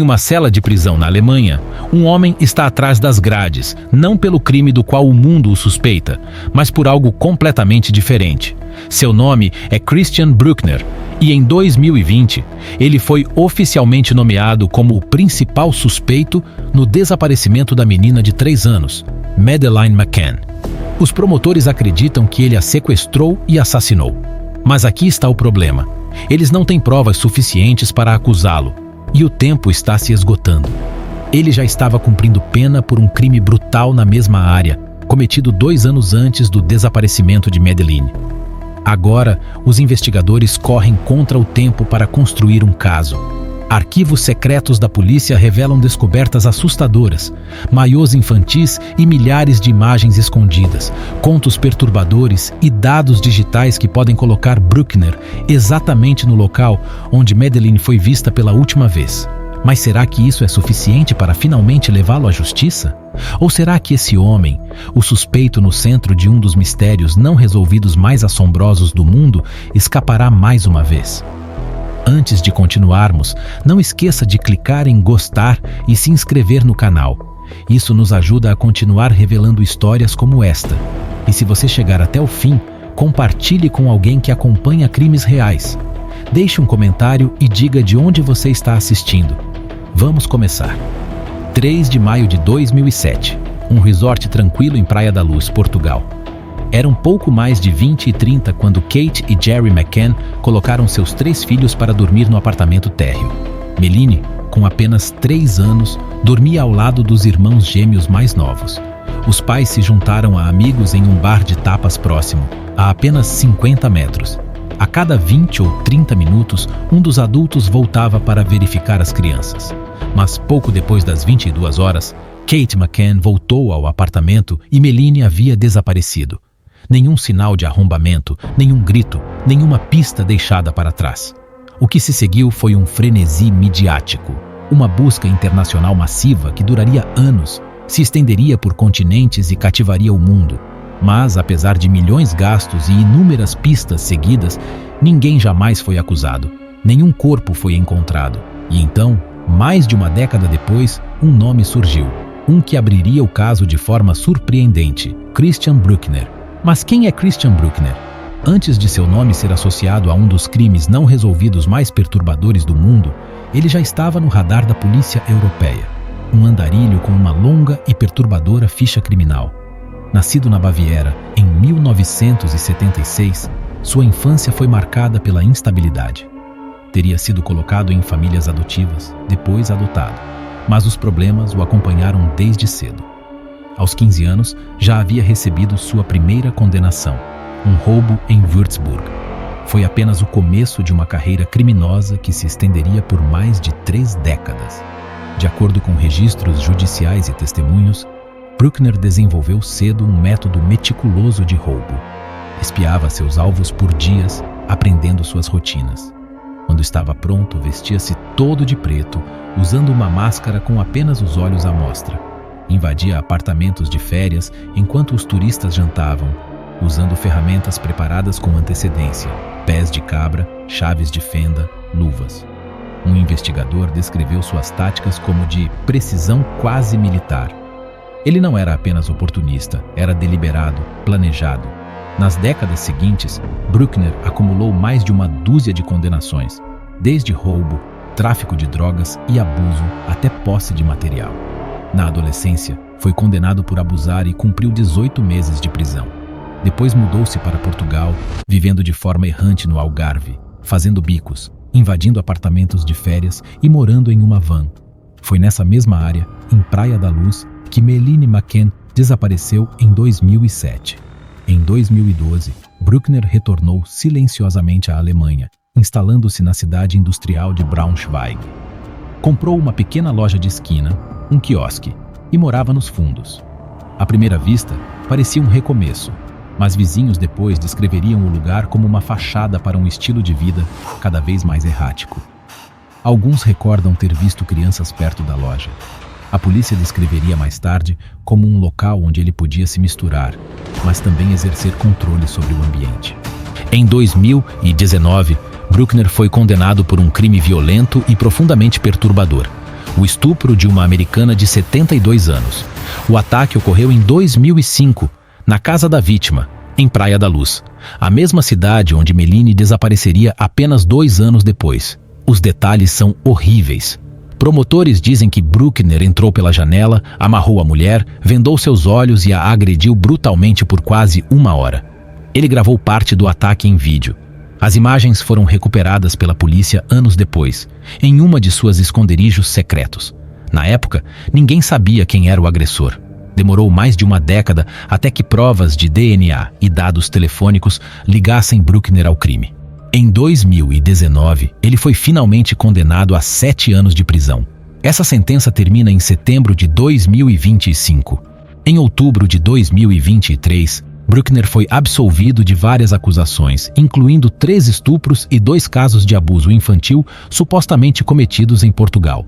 uma cela de prisão na Alemanha, um homem está atrás das grades, não pelo crime do qual o mundo o suspeita, mas por algo completamente diferente. Seu nome é Christian Bruckner e em 2020 ele foi oficialmente nomeado como o principal suspeito no desaparecimento da menina de 3 anos, Madeleine McCann. Os promotores acreditam que ele a sequestrou e assassinou. Mas aqui está o problema. Eles não têm provas suficientes para acusá-lo e o tempo está se esgotando. Ele já estava cumprindo pena por um crime brutal na mesma área, cometido 2 anos antes do desaparecimento de Madeleine. Agora, os investigadores correm contra o tempo para construir um caso. Arquivos secretos da polícia revelam descobertas assustadoras, maiôs infantis e milhares de imagens escondidas, contos perturbadores e dados digitais que podem colocar Bruckner exatamente no local onde Madeleine foi vista pela última vez. Mas será que isso é suficiente para finalmente levá-lo à justiça? Ou será que esse homem, o suspeito no centro de um dos mistérios não resolvidos mais assombrosos do mundo, escapará mais uma vez? Antes de continuarmos, não esqueça de clicar em gostar e se inscrever no canal. Isso nos ajuda a continuar revelando histórias como esta. E se você chegar até o fim, compartilhe com alguém que acompanha crimes reais. Deixe um comentário e diga de onde você está assistindo. Vamos começar. 3 de maio de 2007. Um resort tranquilo em Praia da Luz, Portugal. Eram pouco mais de 20h30 quando Kate e Jerry McCann colocaram seus 3 filhos para dormir no apartamento térreo. Melanie, com apenas 3 anos, dormia ao lado dos irmãos gêmeos mais novos. Os pais se juntaram a amigos em um bar de tapas próximo, a apenas 50 metros. A cada 20 ou 30 minutos, um dos adultos voltava para verificar as crianças. Mas pouco depois das 22 horas, Kate McCann voltou ao apartamento e Melanie havia desaparecido. Nenhum sinal de arrombamento, nenhum grito, nenhuma pista deixada para trás. O que se seguiu foi um frenesi midiático, uma busca internacional massiva que duraria anos, se estenderia por continentes e cativaria o mundo. Mas, apesar de milhões gastos e inúmeras pistas seguidas, ninguém jamais foi acusado. Nenhum corpo foi encontrado. E então, mais de uma década depois, um nome surgiu. Um que abriria o caso de forma surpreendente: Christian Bruckner. Mas quem é Christian Bruckner? Antes de seu nome ser associado a um dos crimes não resolvidos mais perturbadores do mundo, ele já estava no radar da polícia europeia. Um andarilho com uma longa e perturbadora ficha criminal. Nascido na Baviera em 1976, sua infância foi marcada pela instabilidade. Teria sido colocado em famílias adotivas, depois adotado, mas os problemas o acompanharam desde cedo. Aos 15 anos, já havia recebido sua primeira condenação, um roubo em Würzburg. Foi apenas o começo de uma carreira criminosa que se estenderia por mais de 3 décadas. De acordo com registros judiciais e testemunhos, Bruckner desenvolveu cedo um método meticuloso de roubo. Espiava seus alvos por dias, aprendendo suas rotinas. Quando estava pronto, vestia-se todo de preto, usando uma máscara com apenas os olhos à mostra. Invadia apartamentos de férias enquanto os turistas jantavam, usando ferramentas preparadas com antecedência, pés de cabra, chaves de fenda, luvas. Um investigador descreveu suas táticas como de precisão quase militar. Ele não era apenas oportunista, era deliberado, planejado. Nas décadas seguintes, Bruckner acumulou mais de uma dúzia de condenações, desde roubo, tráfico de drogas e abuso até posse de material. Na adolescência, foi condenado por abusar e cumpriu 18 meses de prisão. Depois mudou-se para Portugal, vivendo de forma errante no Algarve, fazendo bicos, invadindo apartamentos de férias e morando em uma van. Foi nessa mesma área, em Praia da Luz, que Madeleine McCann desapareceu em 2007. Em 2012, Bruckner retornou silenciosamente à Alemanha, instalando-se na cidade industrial de Braunschweig. Comprou uma pequena loja de esquina, um quiosque, e morava nos fundos. À primeira vista, parecia um recomeço, mas vizinhos depois descreveriam o lugar como uma fachada para um estilo de vida cada vez mais errático. Alguns recordam ter visto crianças perto da loja. A polícia descreveria mais tarde como um local onde ele podia se misturar, mas também exercer controle sobre o ambiente. Em 2019, Bruckner foi condenado por um crime violento e profundamente perturbador. o estupro de uma americana de 72 anos. O ataque ocorreu em 2005, na casa da vítima, em Praia da Luz, a mesma cidade onde Melanie desapareceria apenas 2 anos depois. Os detalhes são horríveis. Promotores dizem que Bruckner entrou pela janela, amarrou a mulher, vendou seus olhos e a agrediu brutalmente por quase 1 hora. Ele gravou parte do ataque em vídeo. As imagens foram recuperadas pela polícia anos depois, em uma de suas esconderijos secretos. Na época, ninguém sabia quem era o agressor. Demorou mais de 1 década até que provas de DNA e dados telefônicos ligassem Bruckner ao crime. Em 2019, ele foi finalmente condenado a 7 anos de prisão. Essa sentença termina em setembro de 2025. Em outubro de 2023, Bruckner foi absolvido de várias acusações, incluindo 3 estupros e 2 casos de abuso infantil supostamente cometidos em Portugal.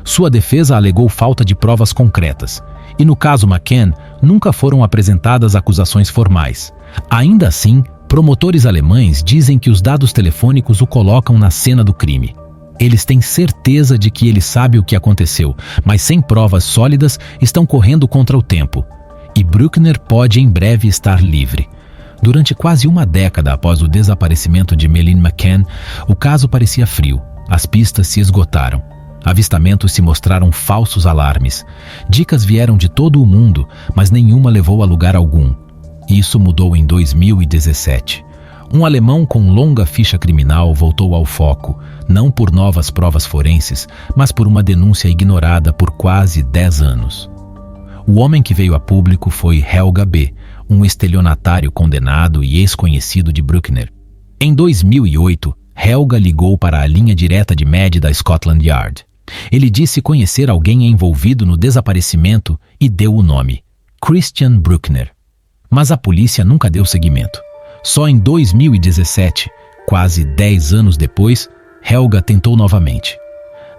Sua defesa alegou falta de provas concretas, e no caso McCann, nunca foram apresentadas acusações formais. Ainda assim, promotores alemães dizem que os dados telefônicos o colocam na cena do crime. Eles têm certeza de que ele sabe o que aconteceu, mas sem provas sólidas estão correndo contra o tempo. E Bruckner pode em breve estar livre. Durante quase 1 década após o desaparecimento de Melanie McCann, o caso parecia frio. As pistas se esgotaram. Avistamentos se mostraram falsos alarmes. Dicas vieram de todo o mundo, mas nenhuma levou a lugar algum. Isso mudou em 2017. Um alemão com longa ficha criminal voltou ao foco, não por novas provas forenses, mas por uma denúncia ignorada por quase 10 anos. O homem que veio a público foi Helga B., um estelionatário condenado e ex-conhecido de Bruckner. Em 2008, Helga ligou para a linha direta de Med da Scotland Yard. Ele disse conhecer alguém envolvido no desaparecimento e deu o nome: Christian Bruckner. Mas a polícia nunca deu seguimento. Só em 2017, quase 10 anos depois, Helga tentou novamente.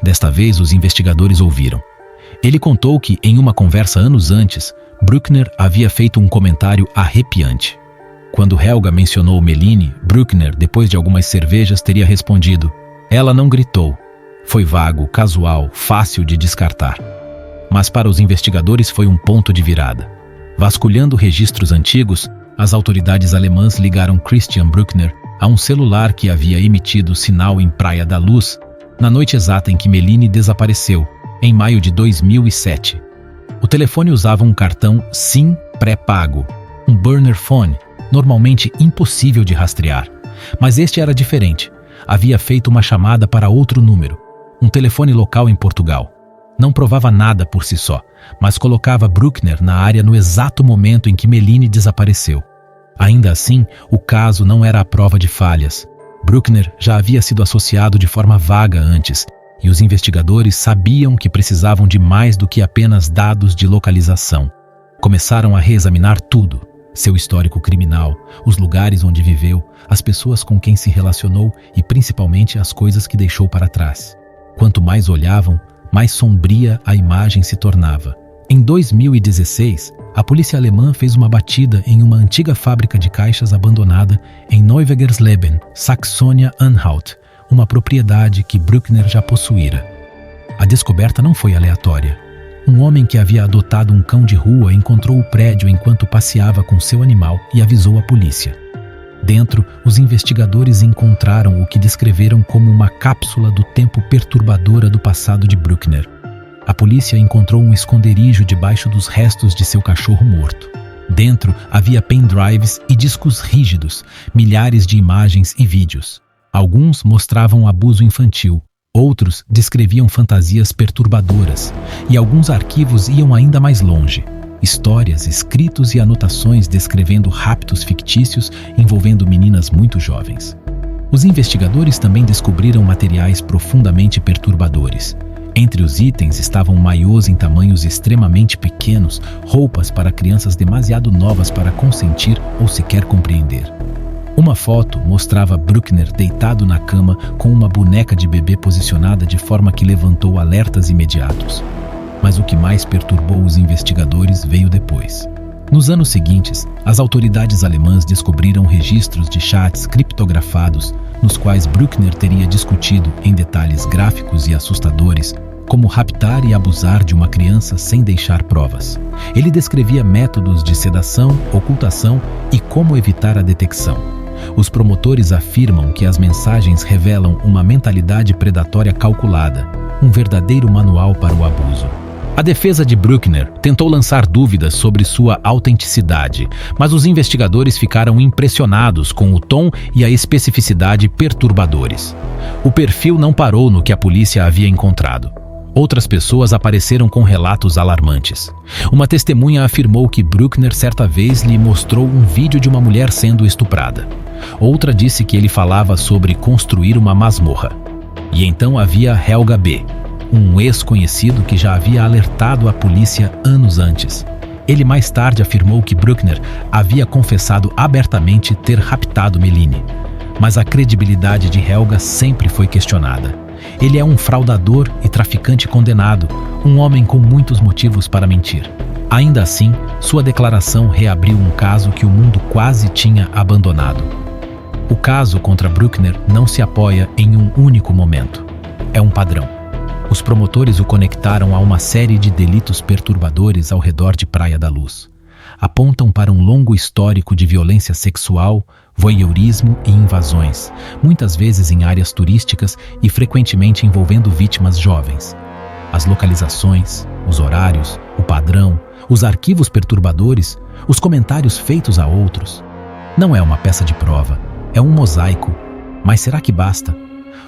Desta vez, os investigadores ouviram. Ele contou que, em uma conversa anos antes, Bruckner havia feito um comentário arrepiante. Quando Helga mencionou Melanie, Bruckner, depois de algumas cervejas, teria respondido: "Ela não gritou. Foi vago, casual, fácil de descartar." Mas para os investigadores foi um ponto de virada. Vasculhando registros antigos, as autoridades alemãs ligaram Christian Bruckner a um celular que havia emitido sinal em Praia da Luz, na noite exata em que Melanie desapareceu, em maio de 2007. O telefone usava um cartão SIM pré-pago, um burner phone, normalmente impossível de rastrear. Mas este era diferente. Havia feito uma chamada para outro número, um telefone local em Portugal. Não provava nada por si só, mas colocava Bruckner na área no exato momento em que Melanie desapareceu. Ainda assim, o caso não era a prova de falhas. Bruckner já havia sido associado de forma vaga antes, e os investigadores sabiam que precisavam de mais do que apenas dados de localização. Começaram a reexaminar tudo: seu histórico criminal, os lugares onde viveu, as pessoas com quem se relacionou e principalmente as coisas que deixou para trás. Quanto mais olhavam, mais sombria a imagem se tornava. Em 2016, a polícia alemã fez uma batida em uma antiga fábrica de caixas abandonada em Neuwegersleben, Saxônia-Anhalt, uma propriedade que Bruckner já possuíra. A descoberta não foi aleatória. Um homem que havia adotado um cão de rua encontrou o prédio enquanto passeava com seu animal e avisou a polícia. Dentro, os investigadores encontraram o que descreveram como uma cápsula do tempo perturbadora do passado de Bruckner. A polícia encontrou um esconderijo debaixo dos restos de seu cachorro morto. Dentro havia pendrives e discos rígidos, milhares de imagens e vídeos. Alguns mostravam abuso infantil, outros descreviam fantasias perturbadoras, e alguns arquivos iam ainda mais longe. Histórias, escritos e anotações descrevendo raptos fictícios envolvendo meninas muito jovens. Os investigadores também descobriram materiais profundamente perturbadores. Entre os itens estavam maiôs em tamanhos extremamente pequenos, roupas para crianças demasiado novas para consentir ou sequer compreender. Uma foto mostrava Bruckner deitado na cama com uma boneca de bebê posicionada de forma que levantou alertas imediatos. Mas o que mais perturbou os investigadores veio depois. Nos anos seguintes, as autoridades alemãs descobriram registros de chats criptografados nos quais Bruckner teria discutido, em detalhes gráficos e assustadores, como raptar e abusar de uma criança sem deixar provas. Ele descrevia métodos de sedação, ocultação e como evitar a detecção. Os promotores afirmam que as mensagens revelam uma mentalidade predatória calculada, um verdadeiro manual para o abuso. A defesa de Bruckner tentou lançar dúvidas sobre sua autenticidade, mas os investigadores ficaram impressionados com o tom e a especificidade perturbadores. O perfil não parou no que a polícia havia encontrado. Outras pessoas apareceram com relatos alarmantes. Uma testemunha afirmou que Bruckner certa vez lhe mostrou um vídeo de uma mulher sendo estuprada. Outra disse que ele falava sobre construir uma masmorra. E então havia Helga B., um ex-conhecido que já havia alertado a polícia anos antes. Ele mais tarde afirmou que Bruckner havia confessado abertamente ter raptado Meline. Mas a credibilidade de Helga sempre foi questionada. Ele é um fraudador e traficante condenado, um homem com muitos motivos para mentir. Ainda assim, sua declaração reabriu um caso que o mundo quase tinha abandonado. O caso contra Bruckner não se apoia em um único momento. É um padrão. Os promotores o conectaram a uma série de delitos perturbadores ao redor de Praia da Luz. Apontam para um longo histórico de violência sexual, voyeurismo e invasões, muitas vezes em áreas turísticas e frequentemente envolvendo vítimas jovens. As localizações, os horários, o padrão, os arquivos perturbadores, os comentários feitos a outros. Não é uma peça de prova, é um mosaico. Mas será que basta?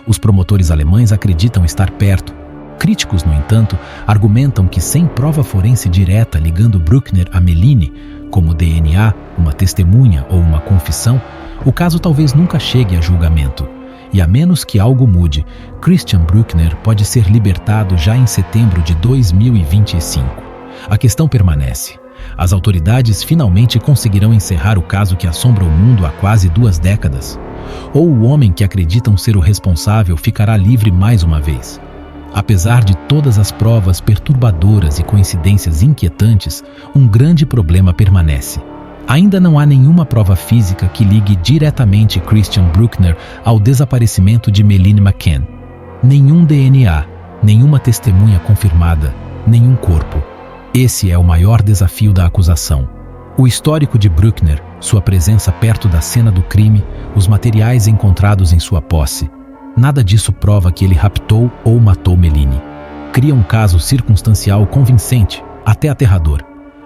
Os promotores alemães acreditam estar perto. Críticos, no entanto, argumentam que sem prova forense direta ligando Bruckner a Meline, como DNA, uma testemunha ou uma confissão, o caso talvez nunca chegue a julgamento. E a menos que algo mude, Christian Bruckner pode ser libertado já em setembro de 2025. A questão permanece. As autoridades finalmente conseguirão encerrar o caso que assombra o mundo há quase 2 décadas? Ou o homem que acreditam ser o responsável ficará livre mais uma vez? Apesar de todas as provas perturbadoras e coincidências inquietantes, um grande problema permanece. Ainda não há nenhuma prova física que ligue diretamente Christian Bruckner ao desaparecimento de Meline McCann. Nenhum DNA, nenhuma testemunha confirmada, nenhum corpo. Esse é o maior desafio da acusação. O histórico de Bruckner, sua presença perto da cena do crime, os materiais encontrados em sua posse. Nada disso prova que ele raptou ou matou Meline. Cria um caso circunstancial convincente, até aterrador.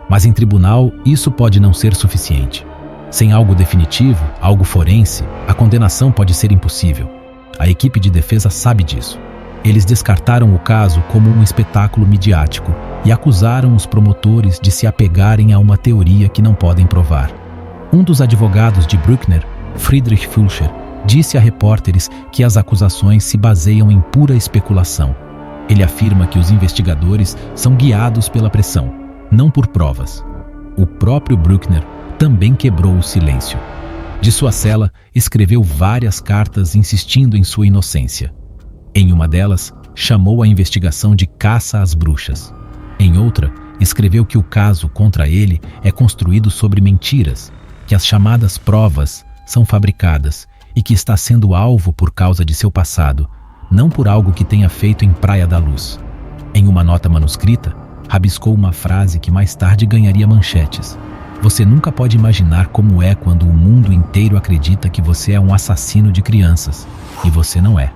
Mas em tribunal, isso pode não ser suficiente. Sem algo definitivo, algo forense, a condenação pode ser impossível. A equipe de defesa sabe disso. Eles descartaram o caso como um espetáculo midiático e acusaram os promotores de se apegarem a uma teoria que não podem provar. Um dos advogados de Bruckner, Friedrich Fulcher, disse a repórteres que as acusações se baseiam em pura especulação. Ele afirma que os investigadores são guiados pela pressão, não por provas. O próprio Bruckner também quebrou o silêncio. De sua cela, escreveu várias cartas insistindo em sua inocência. Em uma delas, chamou a investigação de caça às bruxas. Em outra, escreveu que o caso contra ele é construído sobre mentiras, que as chamadas provas são fabricadas e que está sendo alvo por causa de seu passado, não por algo que tenha feito em Praia da Luz. Em uma nota manuscrita, rabiscou uma frase que mais tarde ganharia manchetes. Você nunca pode imaginar como é quando o mundo inteiro acredita que você é um assassino de crianças, e você não é.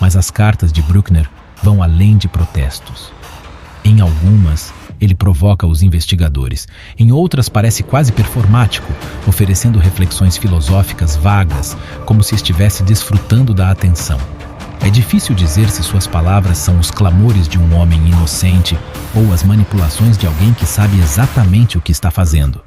Mas as cartas de Bruckner vão além de protestos. Em algumas, ele provoca os investigadores. Em outras, parece quase performático, oferecendo reflexões filosóficas vagas, como se estivesse desfrutando da atenção. É difícil dizer se suas palavras são os clamores de um homem inocente ou as manipulações de alguém que sabe exatamente o que está fazendo.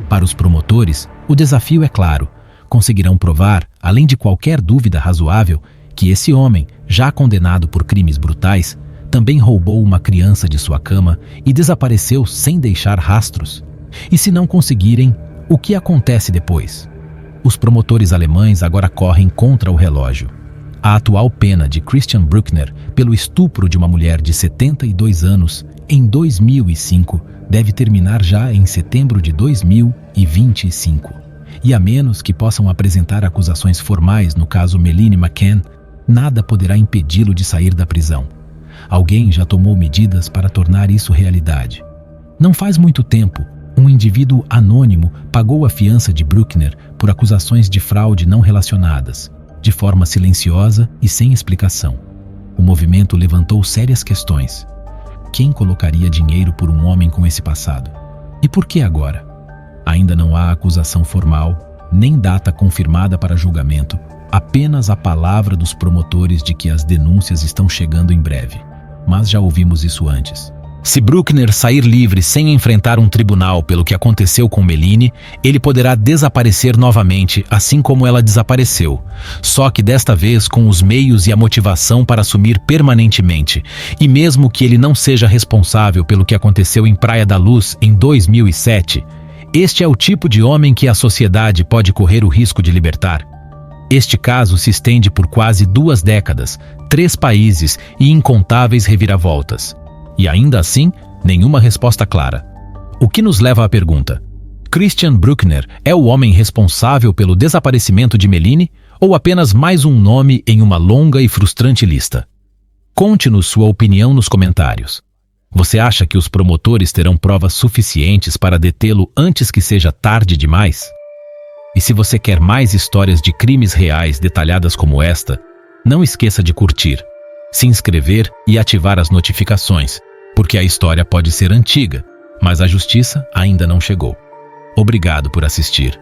Para os promotores, o desafio é claro. Conseguirão provar, além de qualquer dúvida razoável, que esse homem, já condenado por crimes brutais, também roubou uma criança de sua cama e desapareceu sem deixar rastros. E se não conseguirem, o que acontece depois? Os promotores alemães agora correm contra o relógio. A atual pena de Christian Bruckner pelo estupro de uma mulher de 72 anos em 2005 deve terminar já em setembro de 2025. E a menos que possam apresentar acusações formais no caso Meline McCann, nada poderá impedi-lo de sair da prisão. alguém já tomou medidas para tornar isso realidade. Não faz muito tempo, um indivíduo anônimo pagou a fiança de Bruckner por acusações de fraude não relacionadas, de forma silenciosa e sem explicação. O movimento levantou sérias questões. Quem colocaria dinheiro por um homem com esse passado? E por que agora? Ainda não há acusação formal, nem data confirmada para julgamento, apenas a palavra dos promotores de que as denúncias estão chegando em breve. Mas já ouvimos isso antes. Se Bruckner sair livre sem enfrentar um tribunal pelo que aconteceu com Meline, ele poderá desaparecer novamente, assim como ela desapareceu. Só que desta vez com os meios e a motivação para assumir permanentemente. E mesmo que ele não seja responsável pelo que aconteceu em Praia da Luz em 2007, este é o tipo de homem que a sociedade pode correr o risco de libertar. Este caso se estende por quase 2 décadas, 3 países e incontáveis reviravoltas. E ainda assim, nenhuma resposta clara. O que nos leva à pergunta: Christian Bruckner é o homem responsável pelo desaparecimento de Meline ou apenas mais um nome em uma longa e frustrante lista? Conte-nos sua opinião nos comentários. Você acha que os promotores terão provas suficientes para detê-lo antes que seja tarde demais? E se você quer mais histórias de crimes reais detalhadas como esta, não esqueça de curtir, se inscrever e ativar as notificações, porque a história pode ser antiga, mas a justiça ainda não chegou. Obrigado por assistir.